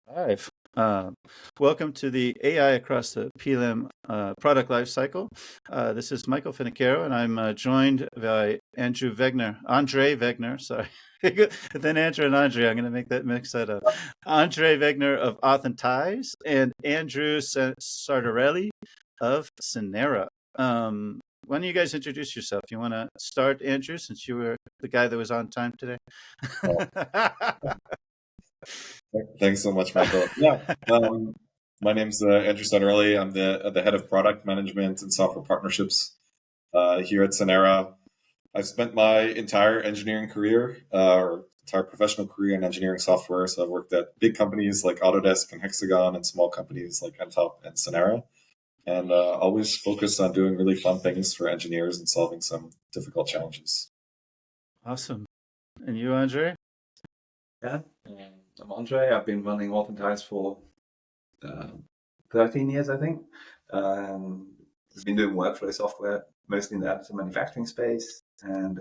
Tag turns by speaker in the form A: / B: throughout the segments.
A: Hi. Welcome to the AI across the PLM product lifecycle. This is Michael Finicaro, and I'm joined by André Wegner, sorry. Then Andrew and Andre, I'm going to mix that up. André Wegner of Authentise and Andrew Sartorelli of Synera. Why don't you guys introduce yourself? You want to start, Andrew, since you were the guy that was on time today?
B: Thanks so much, Michael. Yeah, my name's Andrew Sartorelli. I'm the head of product management and software partnerships here at Synera. I've spent my entire engineering career, or entire professional career in engineering software. So I've worked at big companies like Autodesk and Hexagon, and small companies like Entop and Synera, and always focused on doing really fun things for engineers and solving some difficult challenges.
A: Awesome. And you, Andre?
C: Yeah, I'm Andre. I've been running Authentise for 13 years, I think. I've been doing workflow software, mostly in the additive manufacturing space, and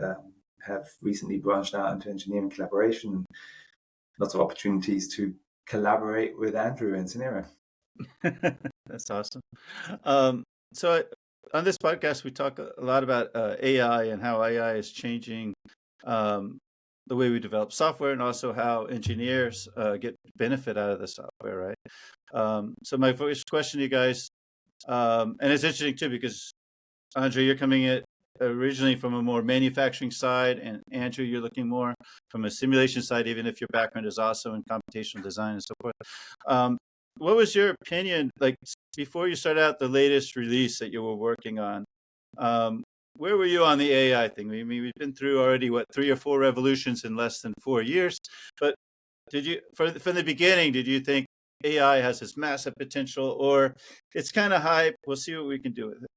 C: have recently branched out into engineering collaboration. Lots of opportunities to collaborate with Andrew and Synera.
A: That's awesome. So on this podcast, we talk a lot about AI and how AI is changing the way we develop software, and also how engineers get benefit out of the software, right? So my first question to you guys, and it's interesting too, because Andre, you're coming at originally from a more manufacturing side, and Andrew, you're looking more from a simulation side, even if your background is also in computational design and so forth. What was your opinion, like before you started out the latest release that you were working on? Where were you on the AI thing? I mean, we've been through already, 3 or 4 revolutions in less than 4 years. But did you, from the beginning, did you think AI has this massive potential, or it's kind of hype? We'll see what we can do with it.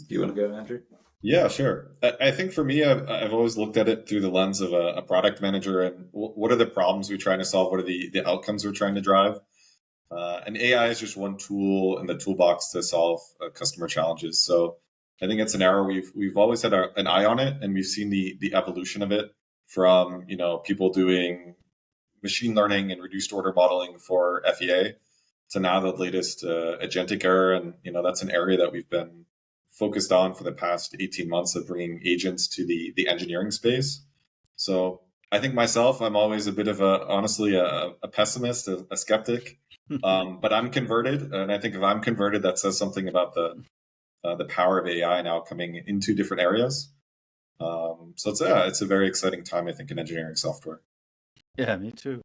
C: Do you want to go, Andrew?
B: Yeah, sure. I think for me, I've always looked at it through the lens of a product manager, and what are the problems we're trying to solve? What are the outcomes we're trying to drive? And AI is just one tool in the toolbox to solve customer challenges. So I think it's an area we've always had an eye on it, and we've seen the evolution of it from people doing machine learning and reduced order modeling for FEA to now the latest agentic era, and that's an area that we've been focused on for the past 18 months of bringing agents to the engineering space. So I think myself, I'm always a bit of honestly a pessimist, a skeptic, but I'm converted, and I think if I'm converted, that says something about the power of AI now coming into different areas. So it's a very exciting time, I think, in engineering software.
A: Yeah, me too.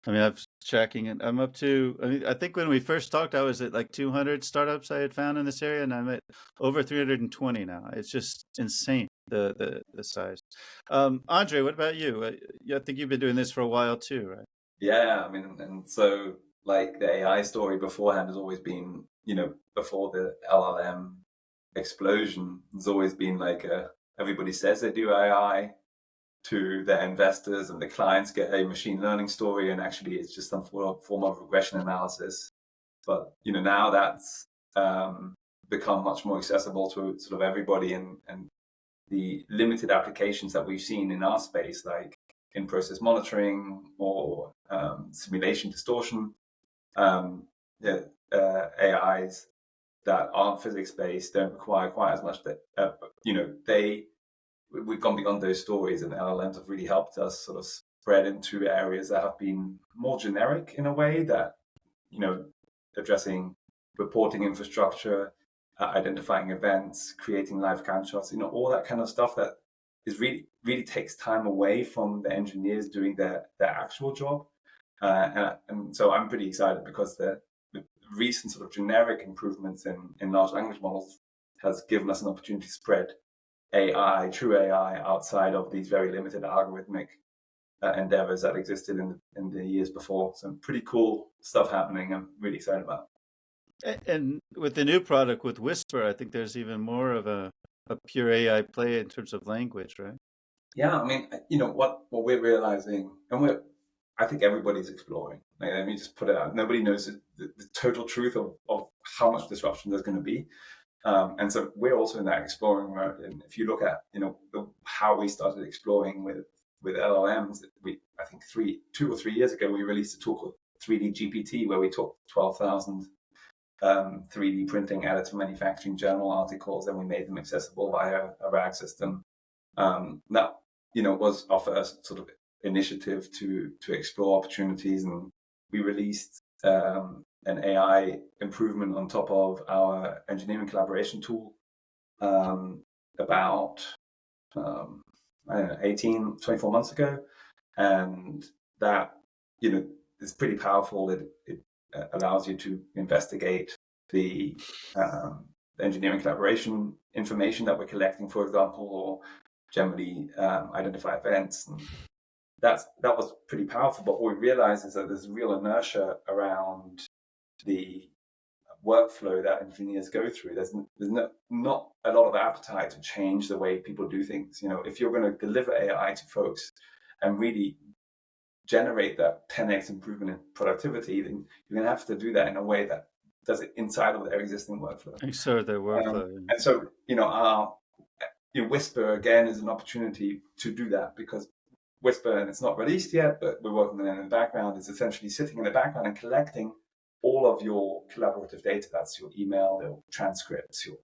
A: I mean, I'm tracking it. I'm up to, I think when we first talked, I was at like 200 startups I had found in this area, and I'm at over 320 now. It's just insane, the size. Andre, what about you? I think you've been doing this for a while too, right?
C: Yeah, I mean, and so like the AI story beforehand has always been, before the LLM explosion, there's always been like everybody says they do AI to their investors, and the clients get a machine learning story, and actually it's just some form of regression analysis. But now that's become much more accessible to sort of everybody, and the limited applications that we've seen in our space, like in-process monitoring or simulation distortion, AIs that aren't physics-based don't require quite as much. We've gone beyond those stories, and LLMs have really helped us sort of spread into areas that have been more generic in a way, that addressing reporting infrastructure, identifying events, creating live count shots, all that kind of stuff that is really takes time away from the engineers doing their actual job. And so I'm pretty excited because the recent sort of generic improvements in large language models has given us an opportunity to spread AI, true AI, outside of these very limited algorithmic endeavors that existed in the years before. Some pretty cool stuff happening. I'm really excited about.
A: And with the new product with Whisper, I think there's even more of a pure AI play in terms of language, right?
C: Yeah, I mean, what we're realizing, and I think everybody's exploring. Like, let me just put it out. Nobody knows the total truth of how much disruption there's going to be. And so we're also in that exploring mode. And if you look at, how we started exploring with LLMs, I think 2 or 3 years ago, we released a tool called 3D GPT, where we took 12,000 3D printing additive manufacturing journal articles, and we made them accessible via a RAG system. That, was our first sort of initiative to explore opportunities, and we released an AI improvement on top of our engineering collaboration tool about 24 months ago, and that is pretty powerful. It allows you to investigate the engineering collaboration information that we're collecting, for example, or generally identify events. And that was pretty powerful. But what we realized is that there's real inertia around the workflow that engineers go through. There's not a lot of appetite to change the way people do things. If you're going to deliver AI to folks and really generate that 10x improvement in productivity, then you're going to have to do that in a way that does it inside of their existing workflow.
A: Inside their workflow.
C: And so, our Whisper, again, is an opportunity to do that, because Whisper, and it's not released yet, but we're working on it in the background, is essentially sitting in the background and collecting all of your collaborative data. That's your email, your transcripts, your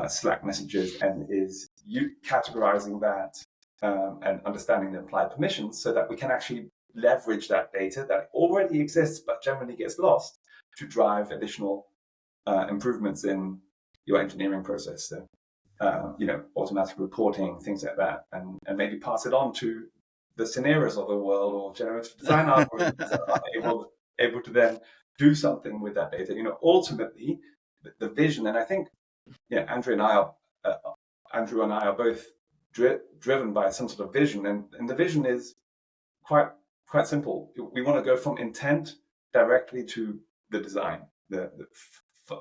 C: Slack messages, and is you categorizing that and understanding the implied permissions, so that we can actually leverage that data that already exists but generally gets lost to drive additional improvements in your engineering process. So, automatic reporting, things like that, and maybe pass it on to the Syneras of the world, or generative design algorithms that are able to then do something with that data. Ultimately, the vision, and I think, Andrew and I are both driven by some sort of vision, and the vision is quite simple. We want to go from intent directly to the design, the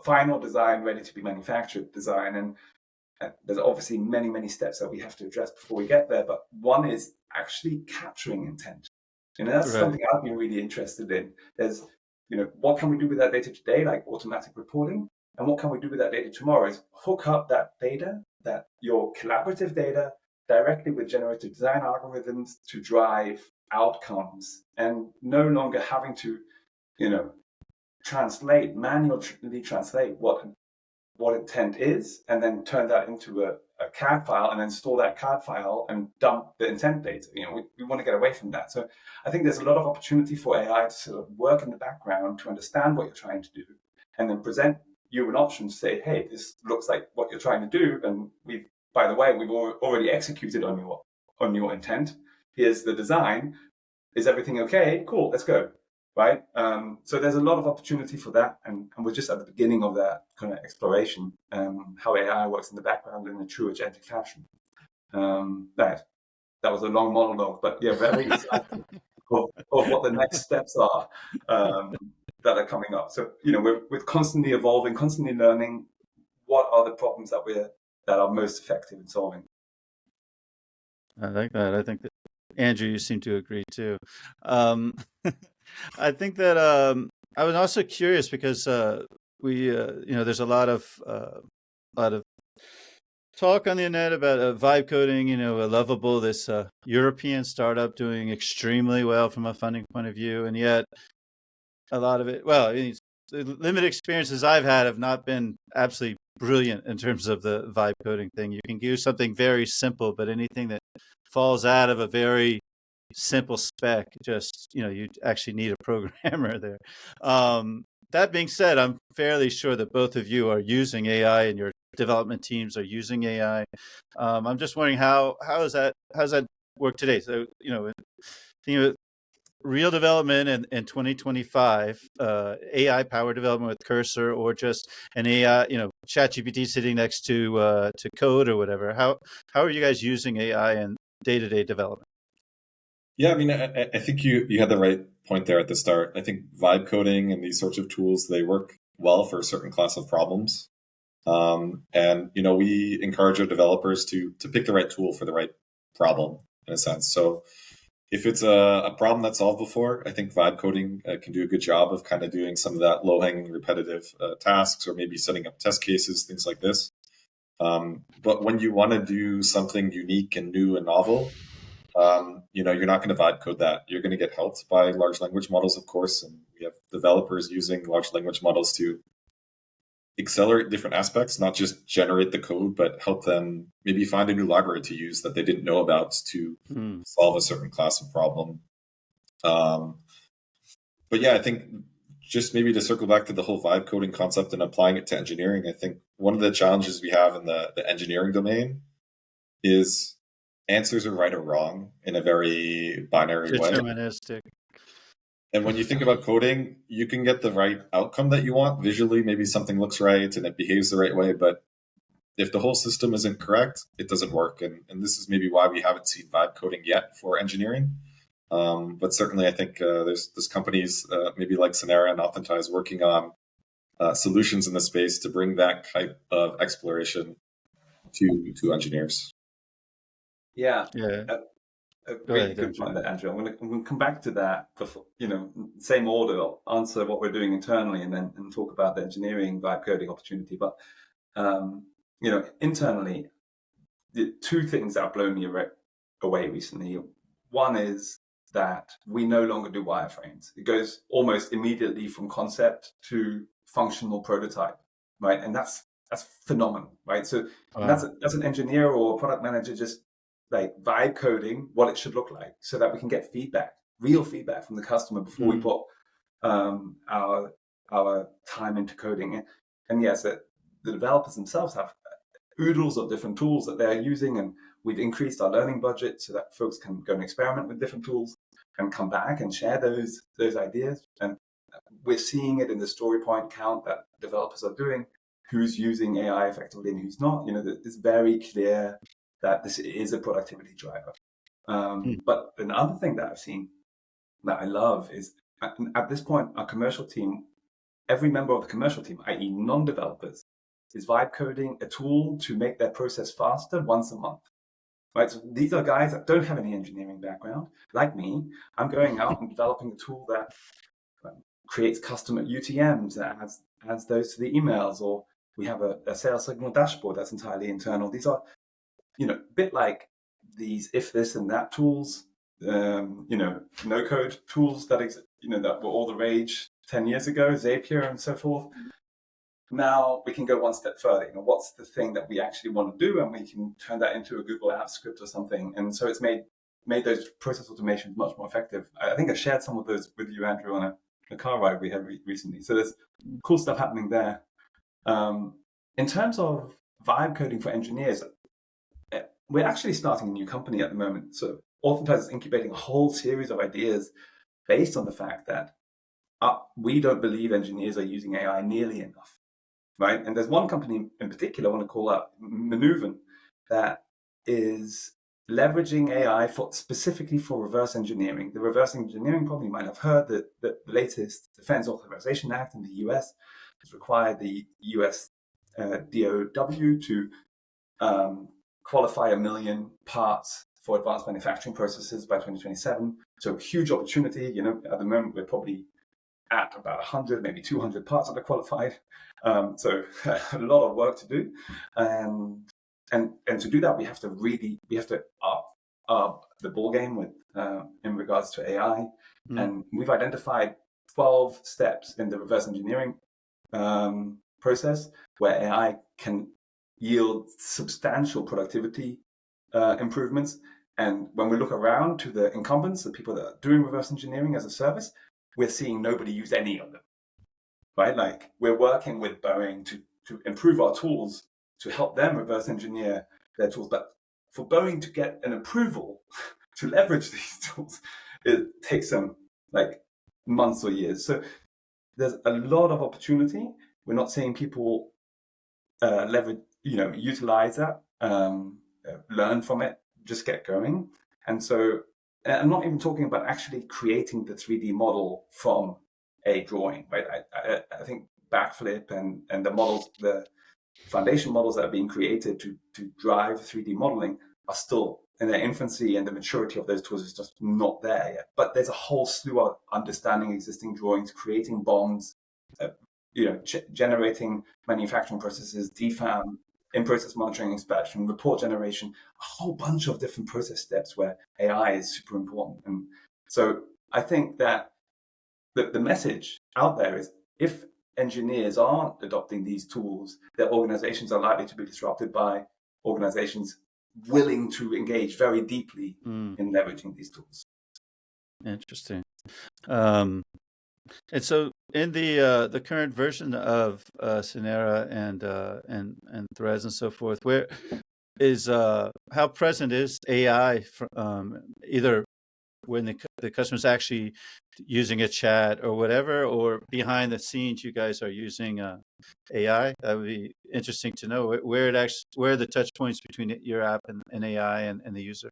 C: final design, ready to be manufactured design. And there's obviously many steps that we have to address before we get there. But one is actually capturing intent. That's right. Something I've been really interested in. There's, what can we do with that data today, like automatic reporting? And what can we do with that data tomorrow is hook up that data, that your collaborative data, directly with generative design algorithms to drive outcomes, and no longer having to, manually translate what intent is, and then turn that into a CAD file, and then store that CAD file and dump the intent data. We want to get away from that. So I think there's a lot of opportunity for AI to sort of work in the background to understand what you're trying to do, and then present you an option to say, hey, this looks like what you're trying to do, and we've already executed on your intent. Here's the design. Is everything okay? Cool, let's go. Right? So there's a lot of opportunity for that, and we're just at the beginning of that kind of exploration, how AI works in the background in a true agentic fashion. That was a long monologue, but very excited of what the next steps are that are coming up. So, we're constantly evolving, constantly learning what are the problems that are most effective in solving.
A: I like that. I think that, Andrew, you seem to agree too. I think that I was also curious because we, there's a lot of talk on the internet about vibe coding. Lovable, this European startup doing extremely well from a funding point of view, and yet a lot of it, the limited experiences I've had have not been absolutely brilliant in terms of the vibe coding thing. You can do something very simple, but anything that falls out of a very simple spec, just, you actually need a programmer there. That being said, I'm fairly sure that both of you are using AI and your development teams are using AI. I'm just wondering how does that work today? So, real development in 2025, AI powered development with Cursor, or just an AI, ChatGPT sitting next to code or whatever. How are you guys using AI in day-to-day development?
B: Yeah, I think you had the right point there at the start. I think vibe coding and these sorts of tools, they work well for a certain class of problems. And we encourage our developers to pick the right tool for the right problem, in a sense. So If it's a problem that's solved before, I think vibe coding can do a good job of kind of doing some of that low-hanging repetitive tasks, or maybe setting up test cases, things like this. But when you want to do something unique and new and novel, you're not going to vibe code that. You're going to get helped by large language models, of course, and we have developers using large language models to accelerate different aspects, not just generate the code, but help them maybe find a new library to use that they didn't know about to solve a certain class of problem. But yeah, I think just maybe to circle back to the whole vibe coding concept and applying it to engineering, I think one of the challenges we have in the engineering domain is answers are right or wrong in a very binary way.
A: Deterministic.
B: And when you think about coding, you can get the right outcome that you want visually. Maybe something looks right and it behaves the right way, but if the whole system isn't correct, it doesn't work. And this is maybe why we haven't seen vibe coding yet for engineering. But certainly, I think there's companies maybe like Synera and Authentise working on solutions in the space to bring that type of exploration to engineers.
C: Yeah. A really
A: ahead,
C: good point there, Andrew. I'm going to come back to that before, same order. I'll answer what we're doing internally and talk about the engineering vibe coding opportunity. But, internally, the two things that have blown me away recently. One is that we no longer do wireframes. It goes almost immediately from concept to functional prototype, right? And that's phenomenal, right? So that's an engineer or a product manager just like vibe coding what it should look like so that we can get real feedback from the customer before we put our time into coding. And yes, the developers themselves have oodles of different tools that they're using, and we've increased our learning budget so that folks can go and experiment with different tools and come back and share those ideas. And we're seeing it in the story point count that developers are doing, who's using AI effectively and who's not. It's very clear that this is a productivity driver. But another thing that I've seen that I love is at this point, our commercial team, every member of the commercial team, i.e. non-developers, is vibe coding a tool to make their process faster once a month. Right? So these are guys that don't have any engineering background. Like me, I'm going out and developing a tool that creates custom UTMs, that adds those to the emails, or we have a sales signal dashboard that's entirely internal. These are a bit like these if this and that tools, no code tools that that were all the rage 10 years ago, Zapier and so forth. Now we can go one step further. What's the thing that we actually want to do, and we can turn that into a Google Apps script or something. And so it's made those process automations much more effective. I think I shared some of those with you, Andrew, on a car ride we had recently. So there's cool stuff happening there. In terms of vibe coding for engineers, we're actually starting a new company at the moment. So Authentise is incubating a whole series of ideas based on the fact that we don't believe engineers are using AI nearly enough, right? And there's one company in particular I want to call out, Maneuven, that is leveraging AI specifically for reverse engineering. The reverse engineering problem, you might have heard that the latest Defense Authorization Act in the US has required the US DOW to qualify 1 million parts for advanced manufacturing processes by 2027. So huge opportunity. At the moment, we're probably at about 100, maybe 200 parts that are qualified. So a lot of work to do. And to do that, we have to up the ball game with in regards to AI. And we've identified 12 steps in the reverse engineering process where AI can yield substantial productivity improvements. And when we look around to the incumbents, the people that are doing reverse engineering as a service, we're seeing nobody use any of them, right? Like we're working with Boeing to improve our tools to help them reverse engineer their tools. But for Boeing to get an approval to leverage these tools, it takes them like months or years. So there's a lot of opportunity. We're not seeing people leverage, utilize that, learn from it, just get going. And so I'm not even talking about actually creating the 3D model from a drawing, right? I think Backflip and the models, the foundation models that are being created to drive 3D modeling are still in their infancy, and the maturity of those tools is just not there yet. But there's a whole slew of understanding existing drawings, creating bonds, generating manufacturing processes, DFAM, in-process monitoring, inspection, report generation, a whole bunch of different process steps where AI is super important. And so I think that the message out there is, if engineers aren't adopting these tools, their organizations are likely to be disrupted by organizations willing to engage very deeply in leveraging these tools.
A: Interesting. And so in the current version of Synera and threads and so forth, where is how present is AI either when the customer's actually using a chat or whatever, or behind the scenes you guys are using AI? That would be interesting to know where are the touch points between your app and AI and the user.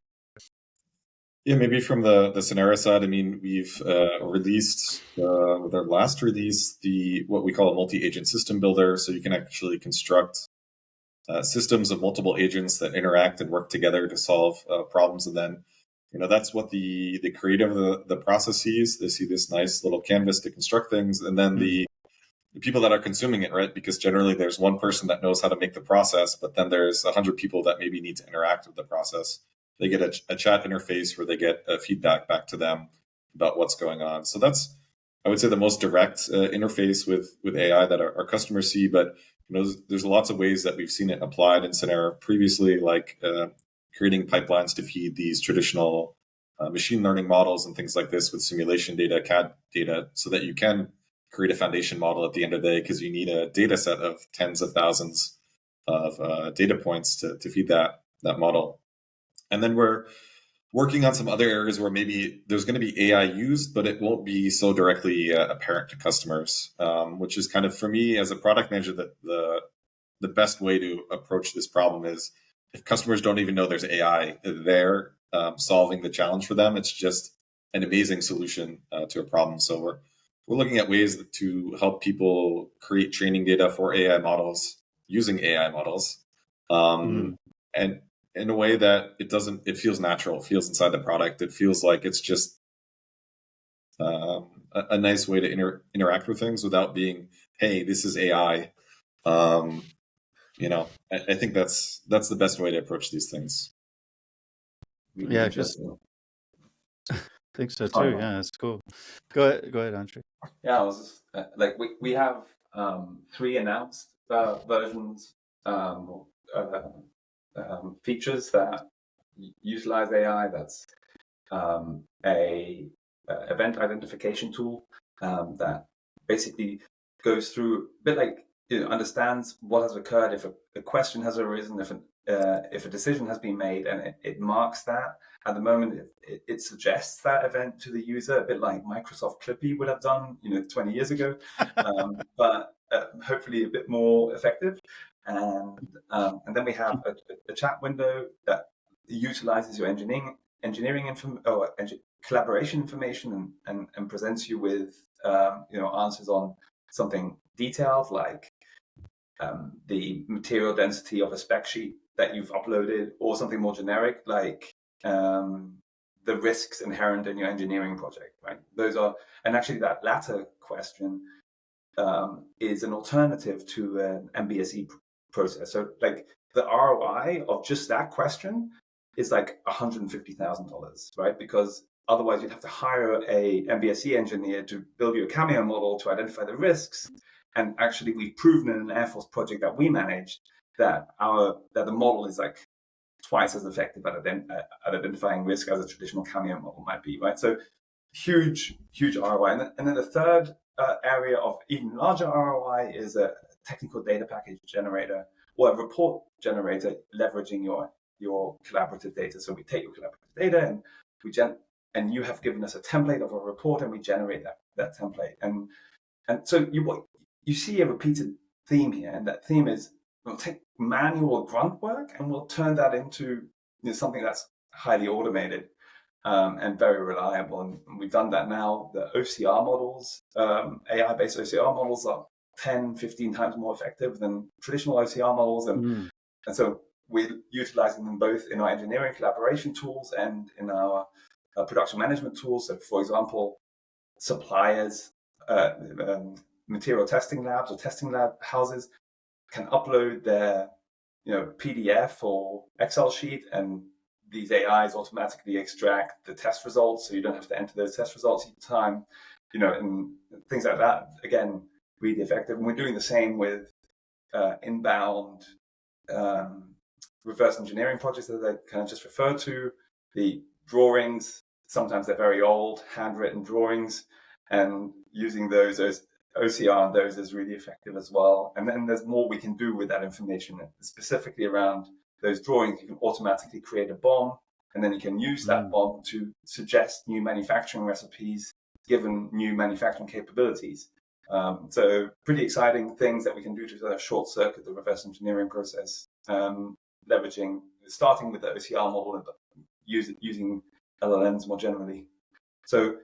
B: Yeah, maybe from the Synera side, I mean, we've released with our last release what we call a multi-agent system builder, so you can actually construct systems of multiple agents that interact and work together to solve problems. And then, that's what the creative of the process sees. They see this nice little canvas to construct things, and then the people that are consuming it, right? Because generally there's one person that knows how to make the process, but then there's 100 people that maybe need to interact with the process. They get a chat interface where they get feedback back to them about what's going on. So that's, I would say, the most direct interface with AI that our customers see. But there's lots of ways that we've seen it applied in Synera previously, like creating pipelines to feed these traditional machine learning models and things like this with simulation data, CAD data, so that you can create a foundation model at the end of the day, because you need a data set of tens of thousands of data points to feed that model. And then we're working on some other areas where maybe there's going to be AI used, but it won't be so directly apparent to customers, which is kind of, for me as a product manager, the best way to approach this problem is, if customers don't even know there's AI there solving the challenge for them, it's just an amazing solution to a problem. So we're looking at ways to help people create training data for AI models using AI models, and in a way that it feels natural, feels inside the product. It feels like it's just a nice way to interact with things without being, hey, this is AI. I think that's the best way to approach these things.
A: Yeah, I think so too. Yeah, that's cool. Go ahead, André.
C: Yeah, I was just, we have 3 announced versions, features that utilize AI. That's a event identification tool that basically goes through a bit like, understands what has occurred, if a question has arisen, if a decision has been made, and it marks that. At the moment, it suggests that event to the user, a bit like Microsoft Clippy would have done, 20 years ago, but hopefully a bit more effective. And then we have a chat window that utilizes your engineering collaboration information and presents you with answers on something detailed, like the material density of a spec sheet that you've uploaded, or something more generic like the risks inherent in your engineering project, right? And actually that latter question is an alternative to an MBSE process. So like the ROI of just that question is like $150,000, right? Because otherwise you'd have to hire a MBSE engineer to build you a Cameo model to identify the risks. And actually we've proven in an Air Force project that we managed that the model is like twice as effective at identifying risk as a traditional Cameo model might be, right? So huge ROI. And then the third area of even larger ROI is a technical data package generator, or a report generator leveraging your collaborative data. So we take your collaborative data and you have given us a template of a report, and we generate that template. And so you see a repeated theme here, and that theme is, we'll take manual grunt work and we'll turn that into something that's highly automated and very reliable. And we've done that now. The OCR models, AI-based OCR models, are 10, 15 times more effective than traditional OCR models. And so we're utilizing them both in our engineering collaboration tools and in our production management tools. So, for example, suppliers, material testing labs or testing lab houses can upload their PDF or Excel sheet, and these AIs automatically extract the test results, so you don't have to enter those test results each time, and things like that. Again, really effective. And we're doing the same with inbound reverse engineering projects that I kind of just referred to. The drawings, sometimes they're very old, handwritten drawings, and using those as OCR on those is really effective as well. And then there's more we can do with that information, specifically around those drawings. You can automatically create a BOM, and then you can use that BOM to suggest new manufacturing recipes given new manufacturing capabilities. So pretty exciting things that we can do to sort of short circuit the reverse engineering process, starting with the OCR model and using LLMs more generally. So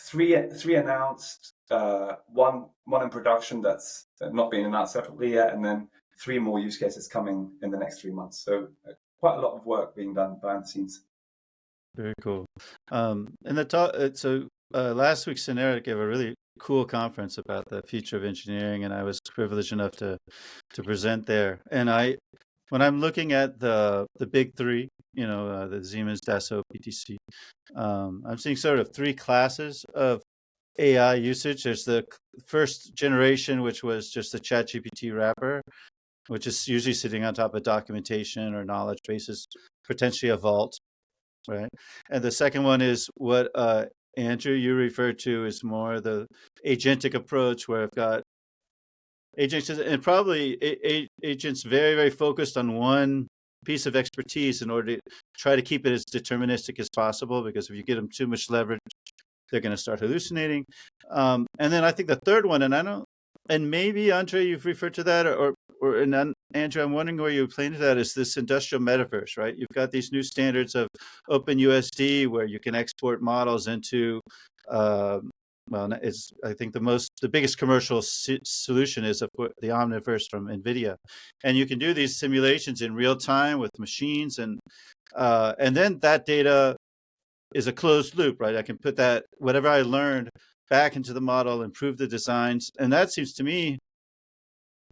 C: three announced, one in production that's not being announced separately yet, and then 3 more use cases coming in the next 3 months. So quite a lot of work being done behind the scenes.
A: Very cool. And last week, Synera gave a really cool conference about the future of engineering, and I was privileged enough to present there. And when I'm looking at the big three, the Siemens, Dassault, PTC, I'm seeing sort of 3 classes of AI usage. There's the first generation, which was just the ChatGPT wrapper, which is usually sitting on top of documentation or knowledge bases, potentially a vault, right? And the second one is what Andrew, you referred to as more the agentic approach, where I've got agents and probably agents very, very focused on one piece of expertise in order to try to keep it as deterministic as possible, because if you give them too much leverage, they're going to start hallucinating. And then I think the third one, and maybe Andre, you've referred to that, and Andrew, I'm wondering where you playing to that, is this industrial metaverse, right? You've got these new standards of OpenUSD where you can export models into, I think the biggest commercial solution is the Omniverse from NVIDIA. And you can do these simulations in real time with machines, and then that data is a closed loop, right? I can put that, whatever I learned, back into the model, improve the designs. And that seems to me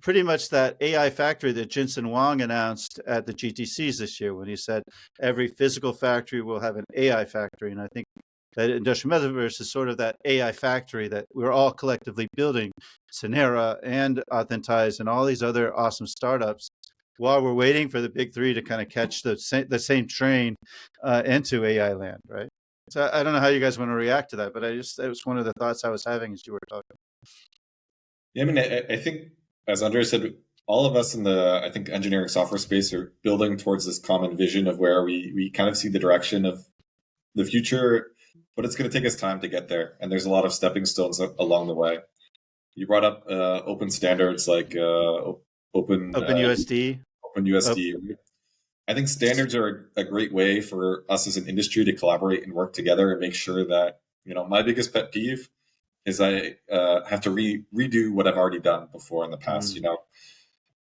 A: pretty much that AI factory that Jensen Huang announced at the GTCs this year, when he said every physical factory will have an AI factory. And I think that industrial metaverse is sort of that AI factory that we're all collectively building, Synera and Authentise and all these other awesome startups, while we're waiting for the big 3 to kind of catch the same train into AI land, right? So I don't know how you guys want to react to that, but that was one of the thoughts I was having as you were talking.
B: Yeah, I mean, I think, as Andre said, all of us in the, I think, engineering software space are building towards this common vision of where we kind of see the direction of the future, but it's going to take us time to get there. And there's a lot of stepping stones along the way. You brought up open standards like
A: OpenUSD.
B: I think standards are a great way for us as an industry to collaborate and work together and make sure that, my biggest pet peeve is I have to redo what I've already done before in the past.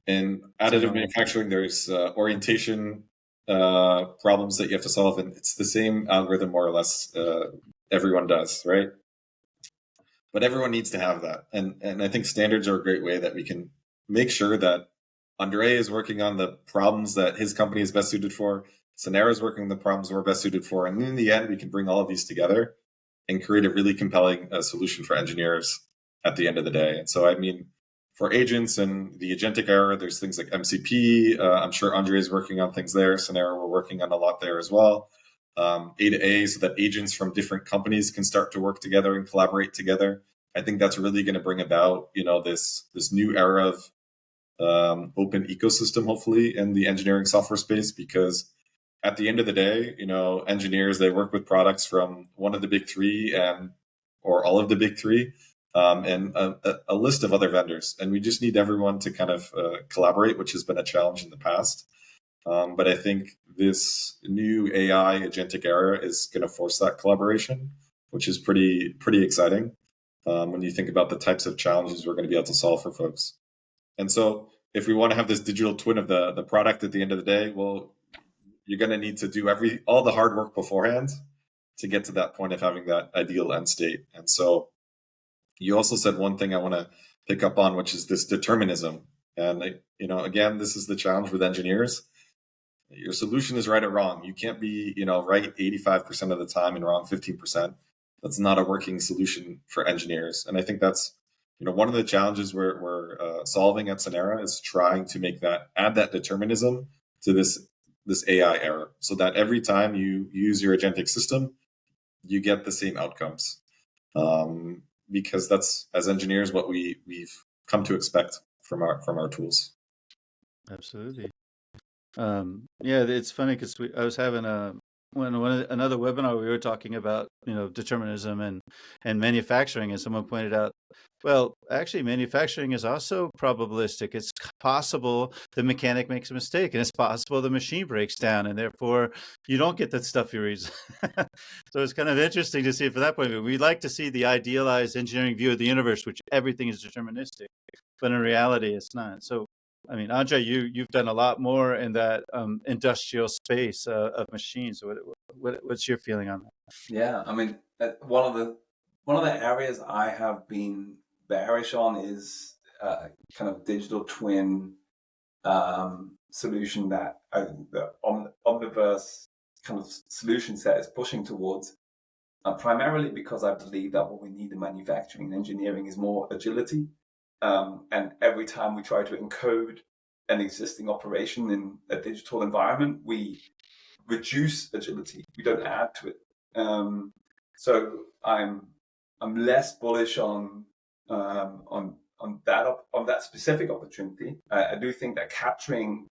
B: In additive manufacturing, there's orientation problems that you have to solve, and it's the same algorithm more or less everyone does, right? But everyone needs to have that, and I think standards are a great way that we can make sure that André is working on the problems that his company is best suited for, Synera is working on the problems we're best suited for, and in the end, we can bring all of these together and create a really compelling solution for engineers at the end of the day. And so, I mean, for agents and the agentic era, there's things like MCP. I'm sure André is working on things there. Synera, we're working on a lot there as well. A to A, so that agents from different companies can start to work together and collaborate together. I think that's really going to bring about, this new era of open ecosystem, hopefully, in the engineering software space, because at the end of the day, engineers, they work with products from one of the big 3 or all of the big 3 and a list of other vendors. And we just need everyone to kind of collaborate, which has been a challenge in the past. But I think this new AI agentic era is going to force that collaboration, which is pretty exciting when you think about the types of challenges we're going to be able to solve for folks. And so if we want to have this digital twin of the product at the end of the day, well, you're going to need to do all the hard work beforehand to get to that point of having that ideal end state. And so you also said one thing I want to pick up on, which is this determinism. And, again, this is the challenge with engineers. Your solution is right or wrong. You can't be, right 85% of the time and wrong 15%. That's not a working solution for engineers. And I think that's, one of the challenges we're solving at Synera is trying to add that determinism to this AI era, so that every time you use your agentic system, you get the same outcomes. Because that's, as engineers, what we've come to expect from our tools.
A: Absolutely. Yeah, it's funny because I was having another webinar. We were talking about determinism and manufacturing, and someone pointed out, well, actually, manufacturing is also probabilistic. It's possible the mechanic makes a mistake, and it's possible the machine breaks down, and therefore you don't get that stuff you read. So it's kind of interesting to see from that point of view. We like to see the idealized engineering view of the universe, which everything is deterministic, but in reality, it's not. So, I mean, André, you've done a lot more in that industrial space of machines. What's your feeling on that?
C: Yeah, I mean, one of the areas I have been bearish on is kind of digital twin solution that the Omniverse kind of solution set is pushing towards. Primarily because I believe that what we need in manufacturing and engineering is more agility. And every time we try to encode an existing operation in a digital environment, we reduce agility. We don't add to it. So I'm less bullish on that specific opportunity. I do think that capturing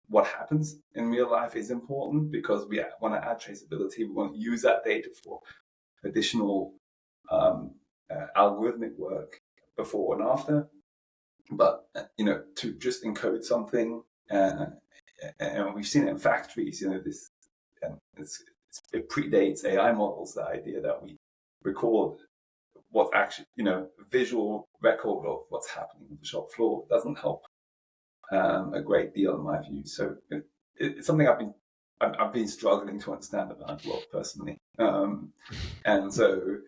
C: what happens in real life is important, because we want to add traceability. We want to use that data for additional algorithmic work before and after. But to just encode something, and we've seen it in factories. It predates AI models. The idea that we record what's actually, visual record of what's happening on the shop floor doesn't help a great deal in my view. So it's something I've been struggling to understand about world personally. And so,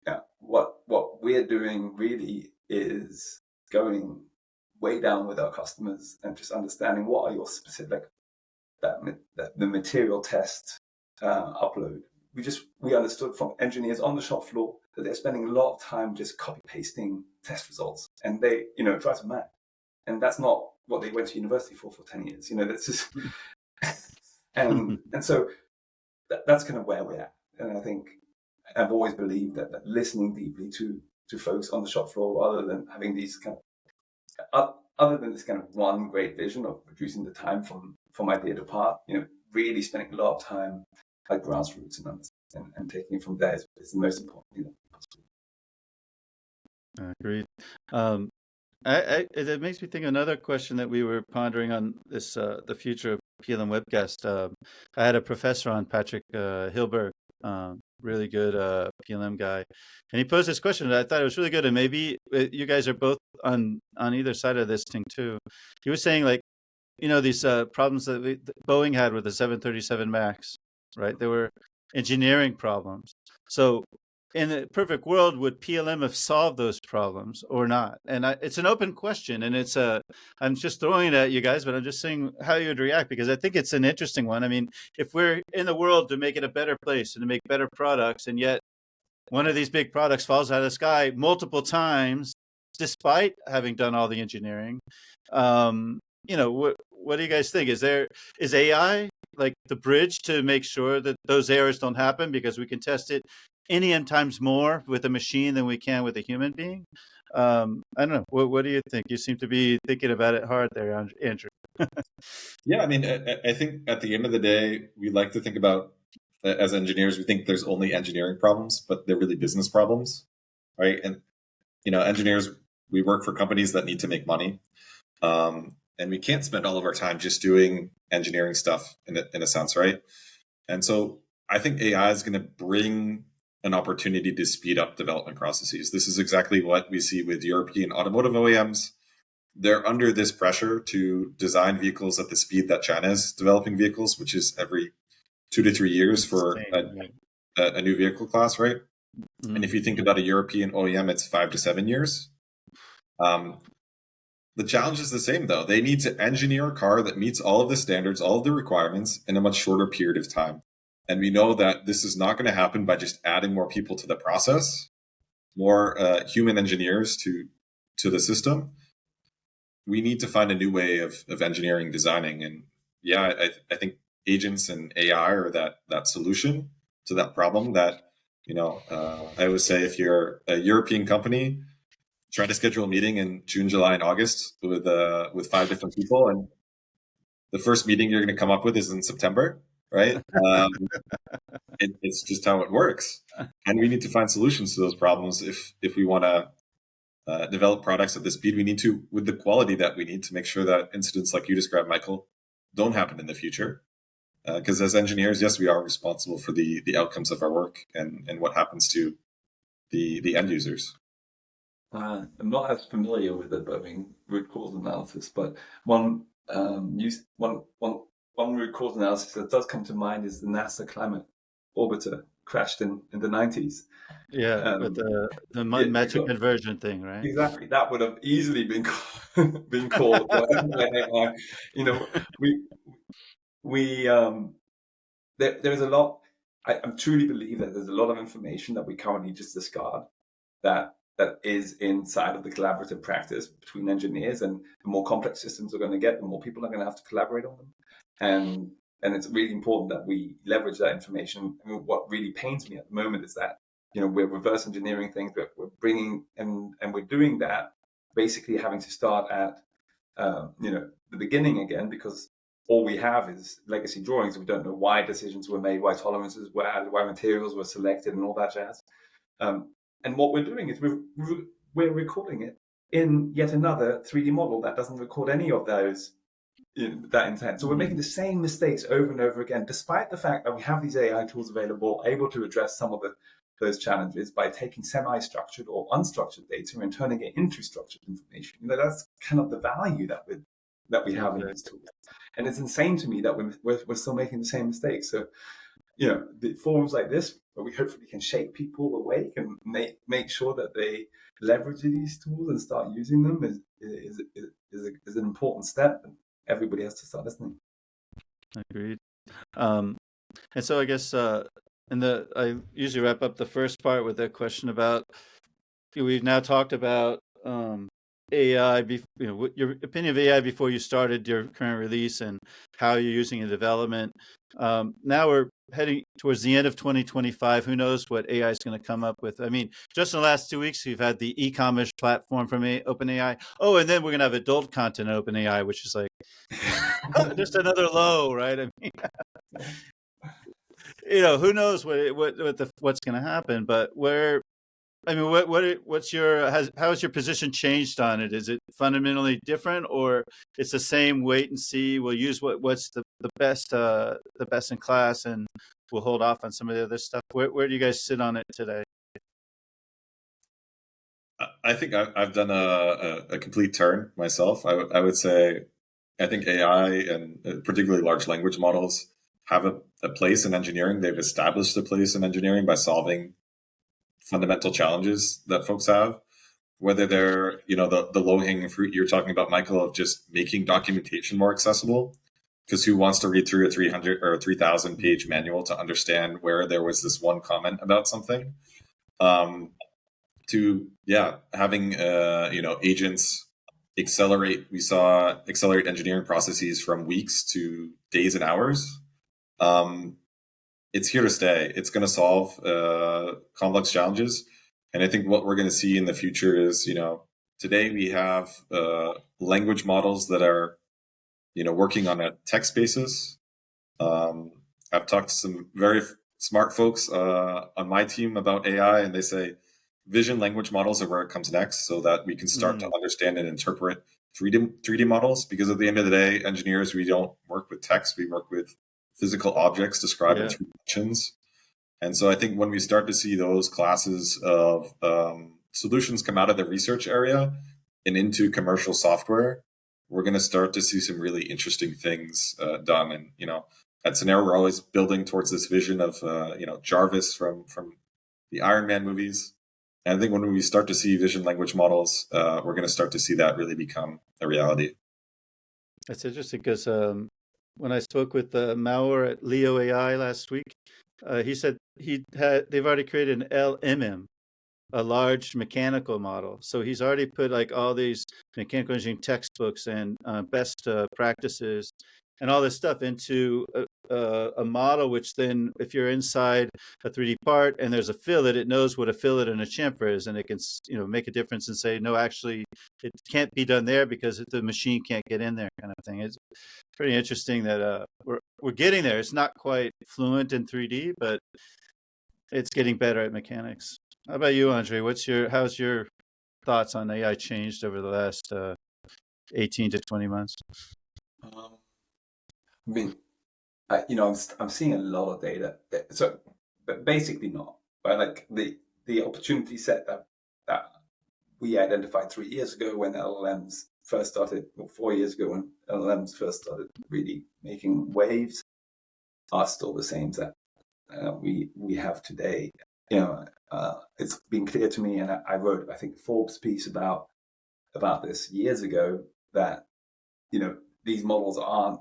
C: yeah, what we're doing really is going way down with our customers and just understanding what are your specific the material test upload. We understood from engineers on the shop floor that they're spending a lot of time just copy pasting test results, and they drive them mad. And that's not what they went to university for 10 years. That's just and so that's kind of where we're at. And I think I've always believed that listening deeply to folks on the shop floor, rather than having these other than this kind of one great vision of reducing the time from idea to part, really spending a lot of time at grassroots and taking it from there is the most important thing possible.
A: Agreed. It makes me think of another question that we were pondering on this, the future of PLM webcast. I had a professor on, Patrick Hilberg, really good PLM guy, and he posed this question, and I thought it was really good. And maybe you guys are both on either side of this thing too. He was saying, like, these problems that Boeing had with the 737 Max, right? They were engineering problems. So in a perfect world, would PLM have solved those problems or not? And it's an open question, and I'm just throwing it at you guys, but I'm just saying how you would react, because I think it's an interesting one. I mean, if we're in the world to make it a better place and to make better products, and yet one of these big products falls out of the sky multiple times, despite having done all the engineering, what do you guys think? Is AI like the bridge to make sure that those errors don't happen, because we can test it any n times more with a machine than we can with a human being? I don't know. What do you think? You seem to be thinking about it hard there, Andrew.
B: Yeah, I mean, I think at the end of the day, we like to think about, as engineers, we think there's only engineering problems, but they're really business problems, right? And, engineers, we work for companies that need to make money. And we can't spend all of our time just doing engineering stuff in a sense, right? And so I think AI is going to bring an opportunity to speed up development processes. This is exactly what we see with European automotive OEMs. they're under this pressure to design vehicles at the speed that China is developing vehicles, which is every 2 to 3 years for a new vehicle class, right? Mm-hmm. And if you think about a European OEM, it's 5 to 7 years. The challenge is the same, though. They need to engineer a car that meets all of the standards, all of the requirements in a much shorter period of time. And we know that this is not going to happen by just adding more people to the process, more human engineers to the system. We need to find a new way of engineering, designing. And yeah, I think agents and AI are that solution to that problem that, I would say if you're a European company, try to schedule a meeting in June, July, and August with 5 different people. And the first meeting you're going to come up with is in September, right? It's just how it works. And we need to find solutions to those problems if we want to develop products at the speed we need to, with the quality that we need to make sure that incidents like you described, Michael, don't happen in the future. Because as engineers, yes, we are responsible for the outcomes of our work and what happens to the end users.
C: I'm not as familiar with it, but I mean, root cause analysis. But one root cause analysis that does come to mind is the NASA Climate Orbiter crashed in the 90s.
A: Yeah, with the metric conversion thing, right?
C: Exactly. That would have easily been called. There's a lot. I truly believe that there's a lot of information that we currently just discard that is inside of the collaborative practice between engineers, and the more complex systems are going to get, the more people are going to have to collaborate on them. And it's really important that we leverage that information. I mean, what really pains me at the moment is that, we're reverse engineering things, but we're bringing, and we're doing that basically having to start at, the beginning again, because all we have is legacy drawings. We don't know why decisions were made, why tolerances were added, why materials were selected, and all that jazz. And what we're doing is we're recording it in yet another 3D model that doesn't record any of those, that intent. So we're making the same mistakes over and over again, despite the fact that we have these AI tools available, able to address some of those challenges by taking semi-structured or unstructured data and turning it into structured information. That's kind of the value that we have in these tools. And it's insane to me that we're still making the same mistakes. So, the forums like this, where we hopefully can shake people awake and make sure that they leverage these tools and start using them is an important step. And everybody has to start listening.
A: Agreed. And so I guess I usually wrap up the first part with a question about, we've now talked about AI, your opinion of AI before you started your current release and how you're using it in development. Now we're heading towards the end of 2025. Who knows what AI is going to come up with? I mean, just in the last 2 weeks, we've had the e-commerce platform from OpenAI. Oh, and then we're going to have adult content in OpenAI, which is like just another low, right? I mean, who knows what's going to happen? But how has your position changed on it? Is it fundamentally different, or it's the same? Wait and see. We'll use what's the best in class, and we'll hold off on some of the other stuff. Where do you guys sit on it today?
B: I think I've done a complete turn myself. I would say I think AI and particularly large language models have a place in engineering. They've established a place in engineering by solving fundamental challenges that folks have, whether they're, the low-hanging fruit you're talking about, Michael, of just making documentation more accessible, because who wants to read through a 300 or 3,000 page manual to understand where there was this one comment about something, to having agents accelerate. We saw accelerate engineering processes from weeks to days and hours. It's here to stay. It's going to solve complex challenges. And I think what we're going to see in the future is, today we have language models that are, working on a text basis. I've talked to some very smart folks on my team about AI, and they say vision language models are where it comes next, so that we can start to understand and interpret 3D models. Because at the end of the day, engineers, we don't work with text, we work with physical objects described in 3 dimensions. And so I think when we start to see those classes of solutions come out of the research area, and into commercial software, we're going to start to see some really interesting things done. And, at Synera, we're always building towards this vision of, Jarvis from the Iron Man movies. And I think when we start to see vision language models, we're going to start to see that really become a reality.
A: That's interesting because when I spoke with Mauer at Leo AI last week, he said they've already created an LMM, a large mechanical model. So he's already put like all these mechanical engineering textbooks and best practices and all this stuff into a model, which then if you're inside a 3D part and there's a fillet, it knows what a fillet and a chamfer is, and it can make a difference and say, no, actually it can't be done there because the machine can't get in there, kind of thing. It's pretty interesting that we're getting there. It's not quite fluent in 3D, but it's getting better at mechanics. How about you, Andre? How's your thoughts on AI changed over the last 18 to 20 months?
C: I mean, I'm seeing a lot of data. But basically not. But like the opportunity set that we identified 3 years ago when LLMs first started, or 4 years ago when LLMs first started really making waves, are still the same that we have today. It's been clear to me, and I wrote, I think, a Forbes piece about this years ago, that these models aren't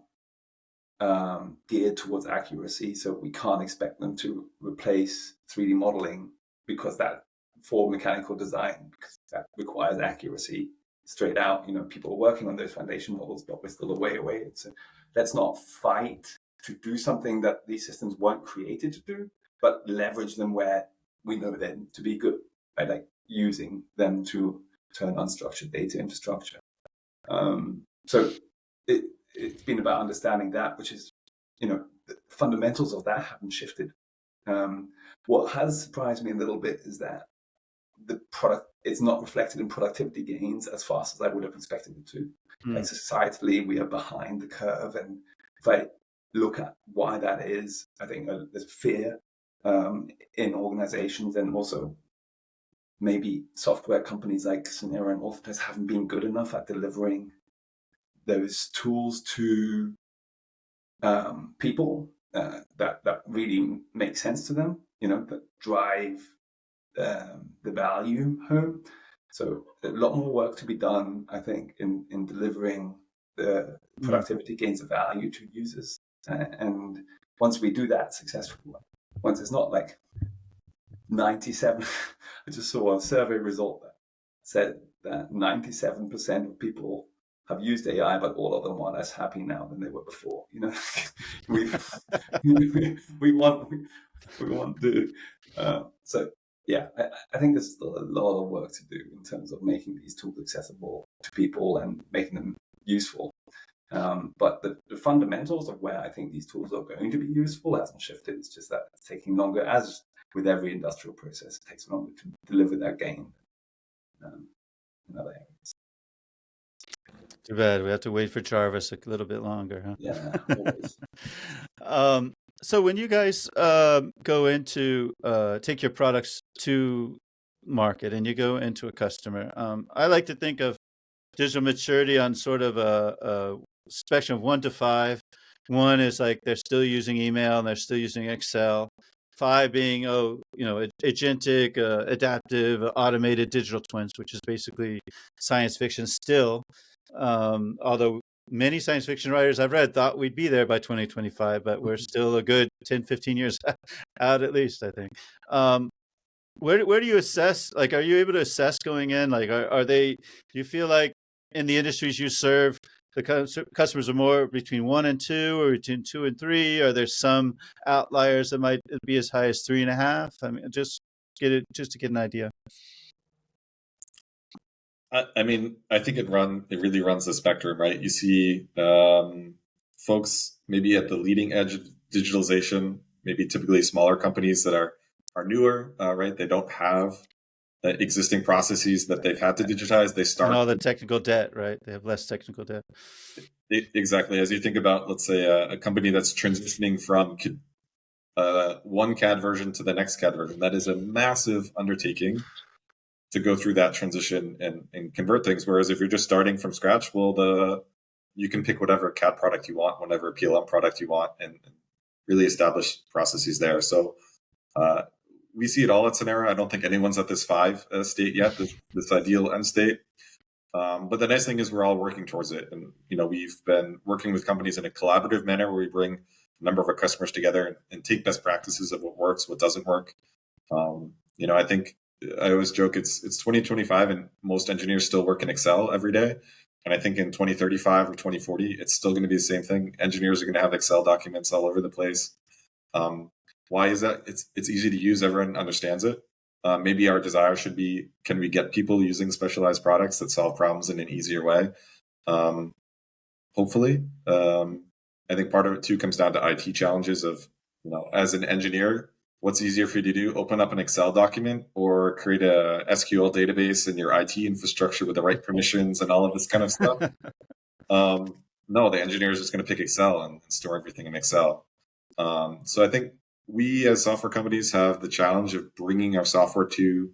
C: geared towards accuracy, so we can't expect them to replace 3D modeling because that for mechanical design, because that requires accuracy straight out. People are working on those foundation models, but we're still a way away. So let's not fight to do something that these systems weren't created to do, but leverage them where we know them to be good, right? Like using them to turn unstructured data into structure. So it's been about understanding that, which is, the fundamentals of that haven't shifted. What has surprised me a little bit is that the product, it's not reflected in productivity gains as fast as I would have expected it to. Like societally, we are behind the curve. And if I look at why that is, I think there's fear in organizations, and also maybe software companies like Synera and Authentise haven't been good enough at delivering those tools to people that really make sense to them, that drive the value home. So a lot more work to be done, I think, in delivering the productivity gains of value to users. And once we do that successfully, once it's not like 97, I just saw a survey result that said that 97% of people have used AI, but all of them are less happy now than they were before. We want to. So yeah, I think there's still a lot of work to do in terms of making these tools accessible to people and making them useful. But the fundamentals of where I think these tools are going to be useful hasn't shifted. It's just that it's taking longer, as with every industrial process, it takes longer to deliver that gain in other areas.
A: Too bad. We have to wait for Jarvis a little bit longer, huh?
C: Yeah, always.
A: So when you guys go into take your products to market and you go into a customer, I like to think of digital maturity on sort of a spectrum of 1 to 5. 1 is like they're still using email and they're still using Excel. 5 being, agentic, adaptive, automated digital twins, which is basically science fiction still. Although many science fiction writers I've read thought we'd be there by 2025, but we're still a good 10, 15 years out at least, I think. Where do you assess, like, are you able to assess going in? Like, do you feel like in the industries you serve, the customers are more between 1 and 2 or between 2 and 3? Are there some outliers that might be as high as 3.5? I mean, just to get an idea.
B: I mean, I think it really runs the spectrum, right? You see folks maybe at the leading edge of digitalization, maybe typically smaller companies that are newer, right? They don't have existing processes that they've had to digitize. They start
A: and all the technical debt, right? They have less technical debt.
B: Exactly. As you think about, let's say, a company that's transitioning from one CAD version to the next CAD version, that is a massive undertaking. to go through that transition and convert things. Whereas if you're just starting from scratch, well, you can pick whatever CAD product you want, whatever PLM product you want, and really establish processes there. So we see it all at Synera. I don't think anyone's at this 5 state yet, this ideal end state. But the nice thing is we're all working towards it. And, we've been working with companies in a collaborative manner where we bring a number of our customers together and take best practices of what works, what doesn't work. I think I always joke it's 2025 and most engineers still work in Excel every day. And I think in 2035 or 2040, it's still going to be the same thing. Engineers are going to have Excel documents all over the place. Why is that? It's easy to use. Everyone understands it. Maybe our desire should be, can we get people using specialized products that solve problems in an easier way? Hopefully. I think part of it too comes down to IT challenges of, as an engineer, what's easier for you to do? Open up an Excel document or create a SQL database in your IT infrastructure with the right permissions and all of this kind of stuff? No, the engineer is just going to pick Excel and store everything in Excel. So I think we as software companies have the challenge of bringing our software to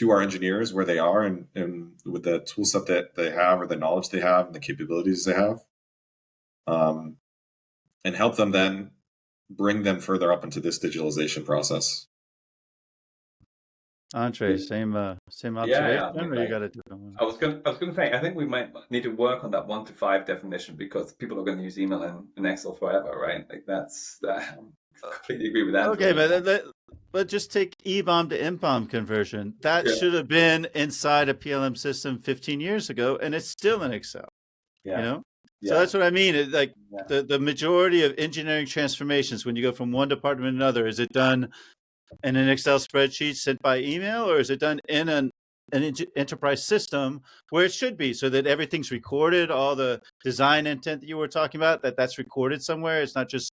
B: our engineers where they are and with the tool set that they have or the knowledge they have and the capabilities they have, and help them then bring them further up into this digitalization process.
A: Andre, same observation,
C: Yeah,
A: or you got a different one?
C: I was going to say, I think we might need to work on that 1 to 5 definition because people are going to use email and Excel forever, right? Like that's I completely agree with that.
A: Okay, but just take EBOM to INBOM conversion. That should have been inside a PLM system 15 years ago, and it's still in Excel.
C: Yeah.
A: So that's what I mean. The majority of engineering transformations, when you go from one department to another, is it done in an Excel spreadsheet sent by email, or is it done in an enterprise system where it should be, so that everything's recorded, all the design intent that you were talking about, that's recorded somewhere? It's not just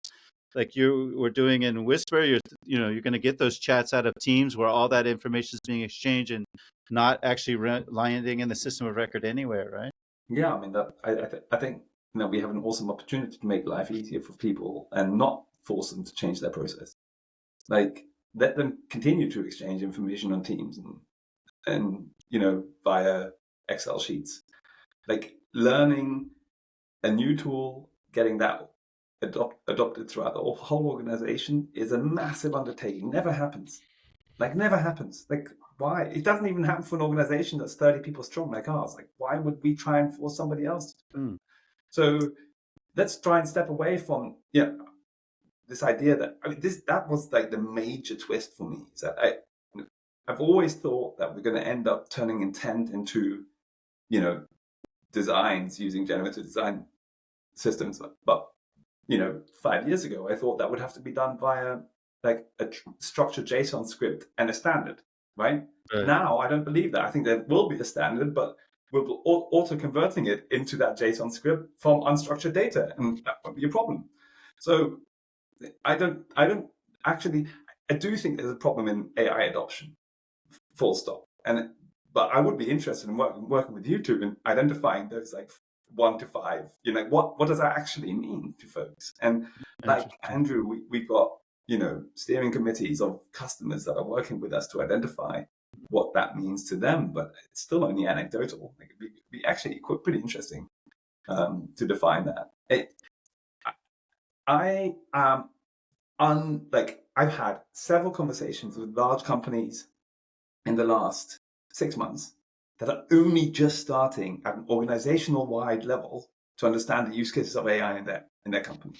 A: like you were doing in Whisper. You're going to get those chats out of Teams where all that information is being exchanged and not actually landing in the system of record anywhere, right?
C: Yeah, I mean I think we have an awesome opportunity to make life easier for people and not force them to change their process. Like, let them continue to exchange information on Teams and via Excel sheets. Like, learning a new tool, getting that adopted throughout the whole organization is a massive undertaking. Never happens. Like, why? It doesn't even happen for an organization that's 30 people strong like ours. Like, why would we try and force somebody else to do it? So let's try and step away from this idea that that was like the major twist for me. Is that I've always thought that we're going to end up turning intent into designs using generative design systems. But 5 years ago, I thought that would have to be done via like a structured JSON script and a standard, right? Now, I don't believe that. I think there will be a standard, but we're auto converting it into that JSON script from unstructured data, and that won't be a problem. So I do think there's a problem in AI adoption, full stop. But I would be interested in working with you two in identifying those like 1 to 5. What does that actually mean to folks? And like Andrew, we've got steering committees of customers that are working with us to identify what that means to them, but it's still only anecdotal. Like, it'd be actually pretty interesting to define that. I've had several conversations with large companies in the last 6 months that are only just starting at an organizational wide level to understand the use cases of AI in their company.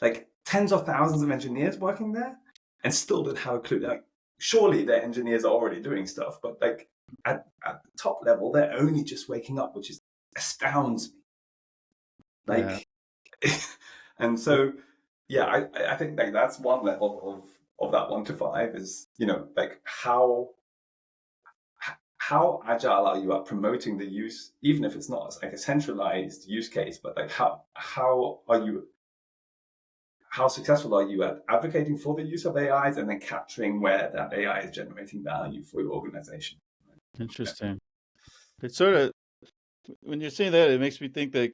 C: Like, tens of thousands of engineers working there and still don't have a clue. Like, surely their engineers are already doing stuff, but like at the top level, they're only just waking up, which astounds me. Like, and so, I think like that's one level of that 1 to 5 is, like how agile are you at promoting the use, even if it's not like a centralized use case, but like how successful are you at advocating for the use of AIs and then capturing where that AI is generating value for your organization?
A: Interesting. It's sort of, when you're saying that, it makes me think that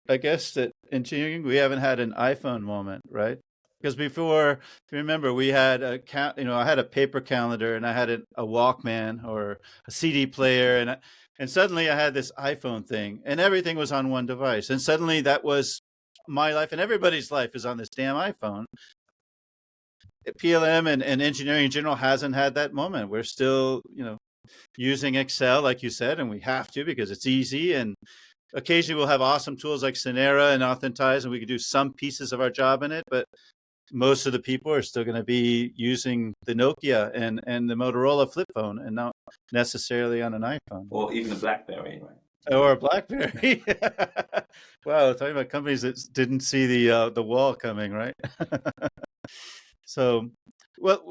A: I guess that engineering, we haven't had an iPhone moment, right? Because before, if you remember, we had I had a paper calendar and I had a Walkman or a CD player, and suddenly I had this iPhone thing, and everything was on one device, and suddenly that was my life, and everybody's life is on this damn iPhone. PLM and engineering in general hasn't had that moment. We're still, using Excel, like you said, and we have to because it's easy. And occasionally we'll have awesome tools like Synera and Authentise, and we can do some pieces of our job in it. But most of the people are still going to be using the Nokia and the Motorola flip phone, and not necessarily on an iPhone.
C: Or even a BlackBerry, right?
A: Or a BlackBerry. Wow, talking about companies that didn't see the wall coming, right? So, but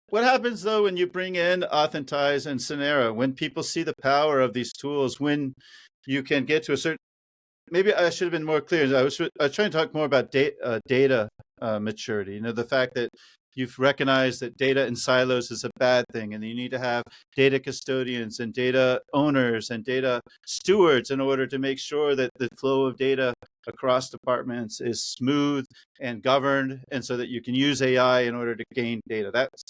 A: what happens though when you bring in Authentise and Synera? When people see the power of these tools, when you can get to a certain, maybe I should have been more clear. I was trying to talk more about data maturity. The fact that you've recognized that data in silos is a bad thing, and you need to have data custodians and data owners and data stewards in order to make sure that the flow of data across departments is smooth and governed, and so that you can use AI in order to gain data. That's,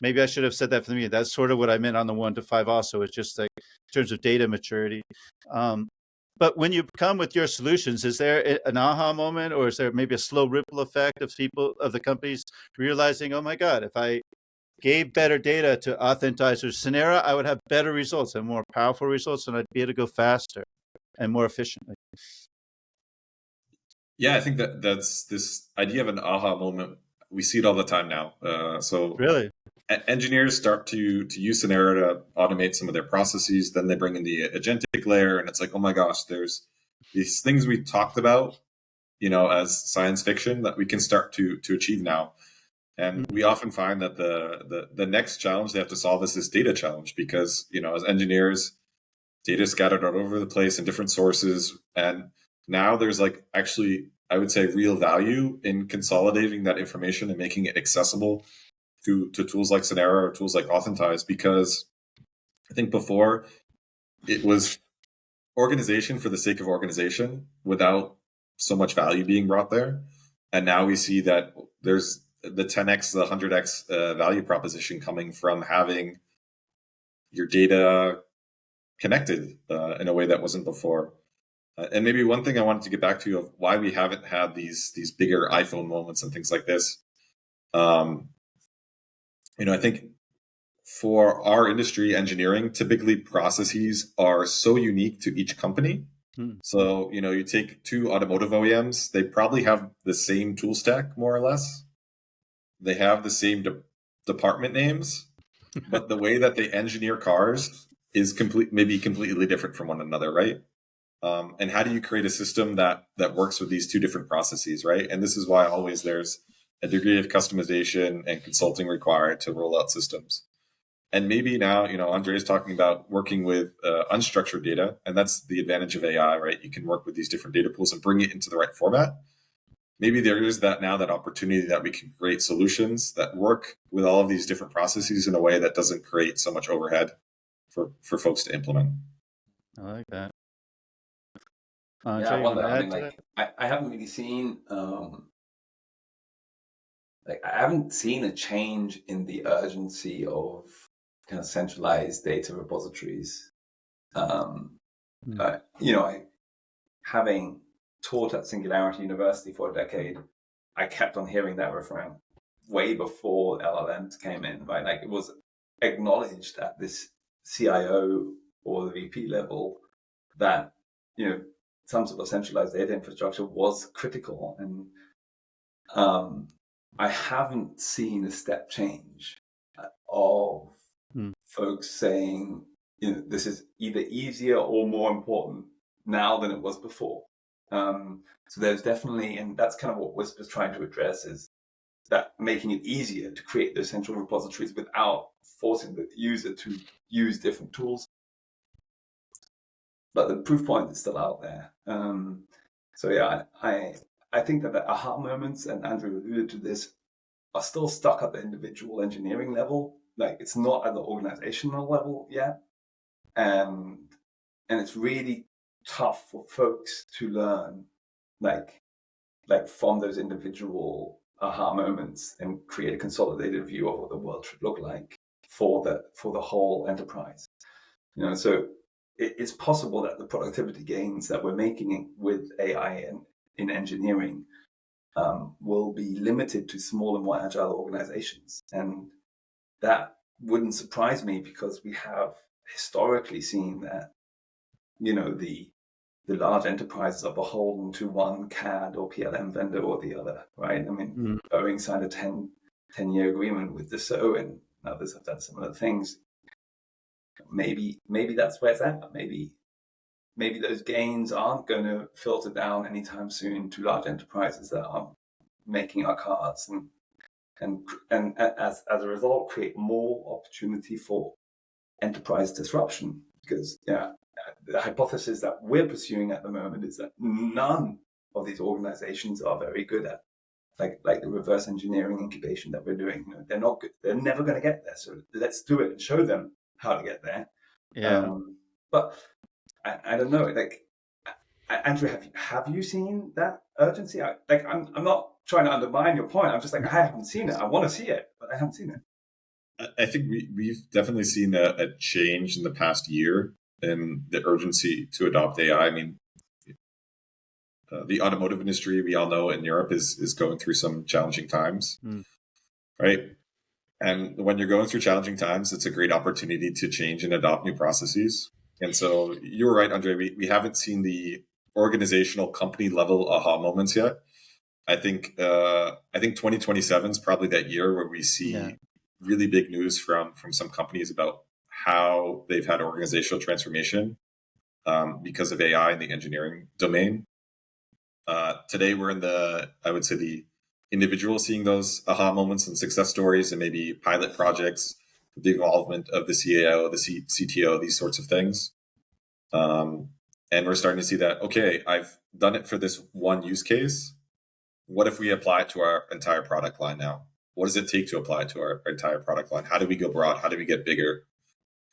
A: maybe I should have said that for me. That's sort of what I meant on the 1 to 5 also. It's just like in terms of data maturity. But when you come with your solutions, is there an aha moment, or is there maybe a slow ripple effect of the companies realizing, oh my God, if I gave better data to Authentise or Synera, I would have better results and more powerful results, and I'd be able to go faster and more efficiently?
B: Yeah, I think that's this idea of an aha moment. We see it all the time now. So
A: really,
B: engineers start to use Synera to automate some of their processes. Then they bring in the agentic layer, and it's like, oh my gosh, there's these things we talked about, as science fiction that we can start to achieve now. And we often find that the next challenge they have to solve is this data challenge, because as engineers, data is scattered all over the place in different sources, and now there's actually, I would say, real value in consolidating that information and making it accessible to tools like Synera or tools like Authentise, because I think before it was organization for the sake of organization without so much value being brought there. And now we see that there's the 10x, the 100x value proposition coming from having your data connected in a way that wasn't before. And maybe one thing I wanted to get back to of why we haven't had these bigger iPhone moments and things like this. I think for our industry, engineering, typically processes are so unique to each company. So, you take 2 automotive OEMs, they probably have the same tool stack, more or less. They have the same department names, but the way that they engineer cars is completely different from one another, right? And how do you create a system that works with these 2 different processes, right? And this is why always there's a degree of customization and consulting required to roll out systems. And maybe now, André is talking about working with unstructured data, and that's the advantage of AI, right? You can work with these different data pools and bring it into the right format. Maybe there is that opportunity that we can create solutions that work with all of these different processes in a way that doesn't create so much overhead for folks to implement.
A: I like that.
C: Yeah, I wonder. I mean, I haven't really seen, I haven't seen a change in the urgency of kind of centralized data repositories. Having taught at Singularity University for a decade, I kept on hearing that refrain way before LLMs came in, right? It was acknowledged at this CIO or the VP level that, some sort of centralized data infrastructure was critical. And I haven't seen a step change of folks saying, this is either easier or more important now than it was before. So there's definitely, and that's kind of what Whisper's trying to address, is that making it easier to create those central repositories without forcing the user to use different tools. But the proof point is still out there. So yeah, I think that the aha moments, and Andrew alluded to this, are still stuck at the individual engineering level. It's not at the organizational level yet. And it's really tough for folks to learn, from those individual aha moments and create a consolidated view of what the world should look like for the whole enterprise. So it's possible that the productivity gains that we're making with AI and in engineering will be limited to smaller, more agile organizations. And that wouldn't surprise me, because we have historically seen that, the large enterprises are beholden to one CAD or PLM vendor or the other, right? I mean, Boeing signed a 10-year agreement with Dassault, and others have done similar things. Maybe that's where it's at. Maybe those gains aren't going to filter down anytime soon to large enterprises that are making our cards, and as a result create more opportunity for enterprise disruption. Because the hypothesis that we're pursuing at the moment is that none of these organizations are very good at like the reverse engineering incubation that we're doing. They're not good. They're never going to get there. So let's do it and show them how to get there. But I don't know. Like, Andrew, have you seen that urgency? I'm not trying to undermine your point. I'm just like, I haven't seen it. I want to see it, but I haven't seen it.
B: I think we've definitely seen a change in the past year in the urgency to adopt AI. I mean, the automotive industry, we all know in Europe, is going through some challenging times, right? And when you're going through challenging times, it's a great opportunity to change and adopt new processes. And so you're right, Andre, we haven't seen the organizational company level aha moments yet. I think 2027 is probably that year where we see really big news from some companies about how they've had organizational transformation because of AI in the engineering domain. Today, we're in the individual seeing those aha moments and success stories and maybe pilot projects, the involvement of the CAO, the CTO, these sorts of things. And we're starting to see that, okay, I've done it for this one use case. What if we apply it to our entire product line now? What does it take to apply it to our entire product line? How do we go broad? How do we get bigger?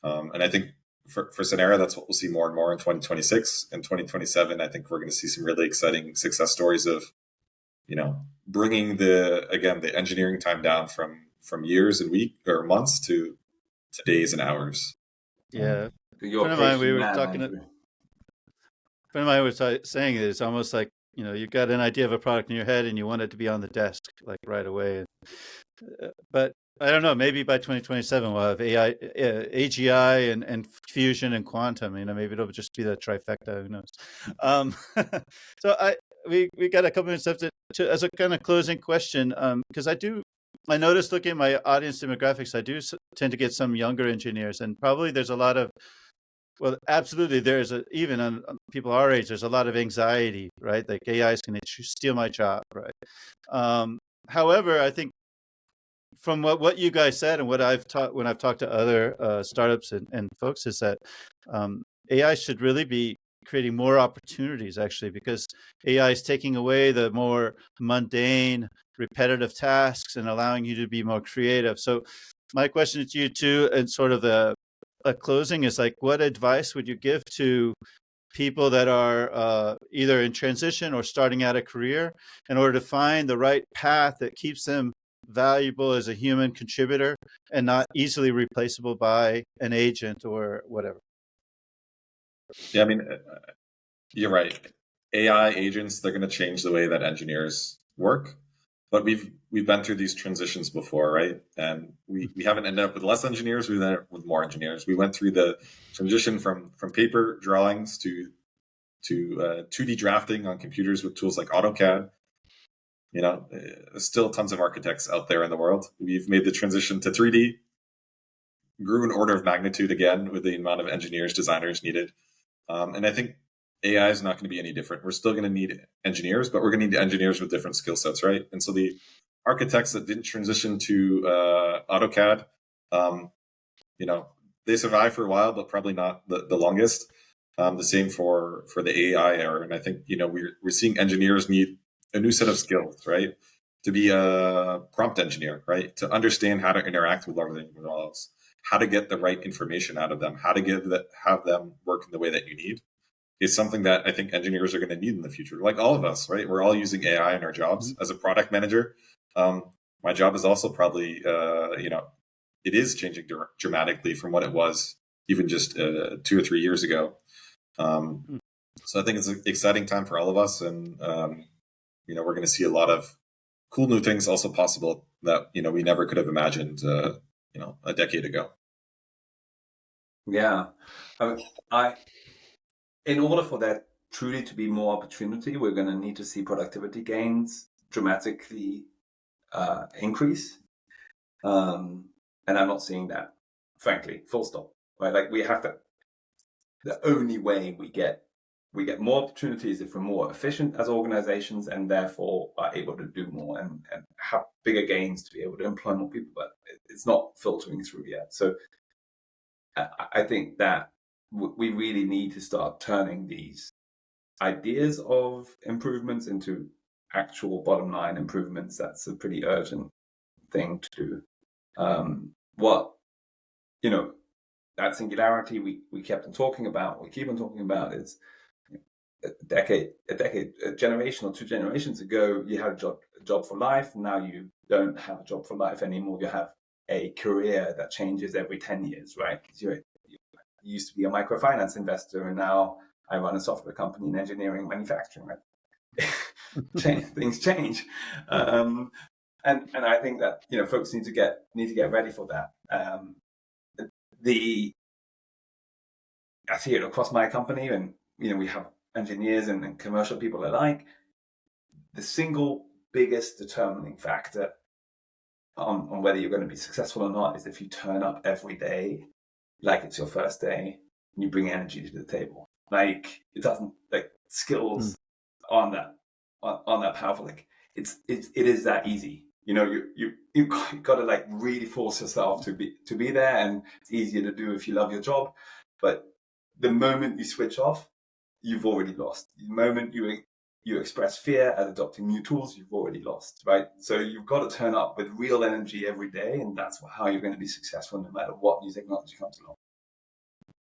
B: And I think for Synera, that's what we'll see more and more in 2026. In 2027, I think we're going to see some really exciting success stories of, bringing the engineering time down from years and weeks or months to days and hours.
A: Yeah. A friend of mine, was saying that it's almost like, you've got an idea of a product in your head and you want it to be on the desk like right away. But I don't know, maybe by 2027 we'll have AI, AGI and fusion and quantum, maybe it'll just be the trifecta, who knows. So we got a couple minutes left to as a kind of closing question, because I noticed looking at my audience demographics, I do tend to get some younger engineers, and probably there's a lot of, well, absolutely, there's even on people our age, there's a lot of anxiety, right? Like AI is going to steal my job, right? However, I think from what you guys said and what I've taught when I've talked to other startups and folks is that AI should really be creating more opportunities, actually, because AI is taking away the more mundane, repetitive tasks and allowing you to be more creative. So my question to you too, and sort of a closing, is like, what advice would you give to people that are either in transition or starting out a career in order to find the right path that keeps them valuable as a human contributor and not easily replaceable by an agent or whatever?
B: Yeah, I mean, you're right. AI agents, they're going to change the way that engineers work. But we've been through these transitions before, right? And we haven't ended up with less engineers, we've ended up with more engineers. We went through the transition from paper drawings to 2D drafting on computers with tools like AutoCAD. There's still tons of architects out there in the world. We've made the transition to 3D, grew an order of magnitude again with the amount of engineers, designers needed. And I think AI is not going to be any different. We're still going to need engineers, but we're going to need engineers with different skill sets, right? And so the architects that didn't transition to AutoCAD, they survived for a while, but probably not the longest. The same for the AI era. And I think, we're seeing engineers need a new set of skills, right? To be a prompt engineer, right? To understand how to interact with large language models, how to get the right information out of them, how to have them work in the way that you need, is something that I think engineers are going to need in the future. Like all of us, right? We're all using AI in our jobs. As a product manager, My job is also probably, it is changing dramatically from what it was even just 2 or 3 years ago. So I think it's an exciting time for all of us, and we're going to see a lot of cool new things also possible that we never could have imagined a decade ago.
C: Yeah, in order for that truly to be more opportunity, we're going to need to see productivity gains dramatically increase, and I'm not seeing that, frankly. Full stop. Right? Like we have to. The only way we get more opportunities if we're more efficient as organizations and therefore are able to do more and have bigger gains to be able to employ more people. But it's not filtering through yet. So I think that we really need to start turning these ideas of improvements into actual bottom line improvements. That's a pretty urgent thing to do. That singularity we kept on talking about, we keep on talking about is a generation or 2 generations ago, you had a job for life. Now you don't have a job for life anymore. You have a career that changes every 10 years, right? You used to be a microfinance investor, and now I run a software company in engineering, manufacturing, right? Things change. And I think that, folks need to get ready for that. I see it across my company, and we have engineers and commercial people alike. The single biggest determining factor on whether you're going to be successful or not is if you turn up every day like it's your first day and you bring energy to the table. Like it doesn't, like skills on that powerful. Like it is that easy. You got to like really force yourself to be there, and it's easier to do if you love your job. But the moment you switch off, you've already lost. The moment you express fear at adopting new tools, you've already lost, right? So you've got to turn up with real energy every day, and that's how you're going to be successful no matter what new technology comes along.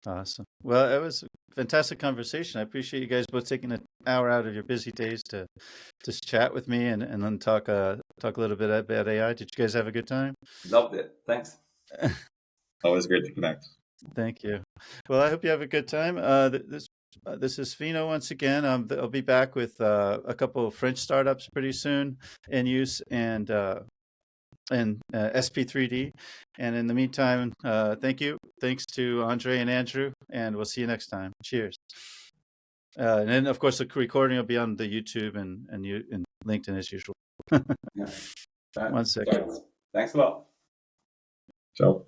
A: Awesome. Well, it was a fantastic conversation. I appreciate you guys both taking an hour out of your busy days to just chat with me and then talk a little bit about AI. Did you guys have a good time?
C: Loved it. Thanks.
B: Always great to connect.
A: Thank you. Well, I hope you have a good time. This is Fino once again. I'll be back with a couple of French startups pretty soon in use and SP3D. And in the meantime, thank you. Thanks to Andre and Andrew, and we'll see you next time. Cheers. And then, of course, the recording will be on the YouTube and LinkedIn as usual.
C: Yeah.
A: 1 second.
C: Thanks a lot.
B: Ciao.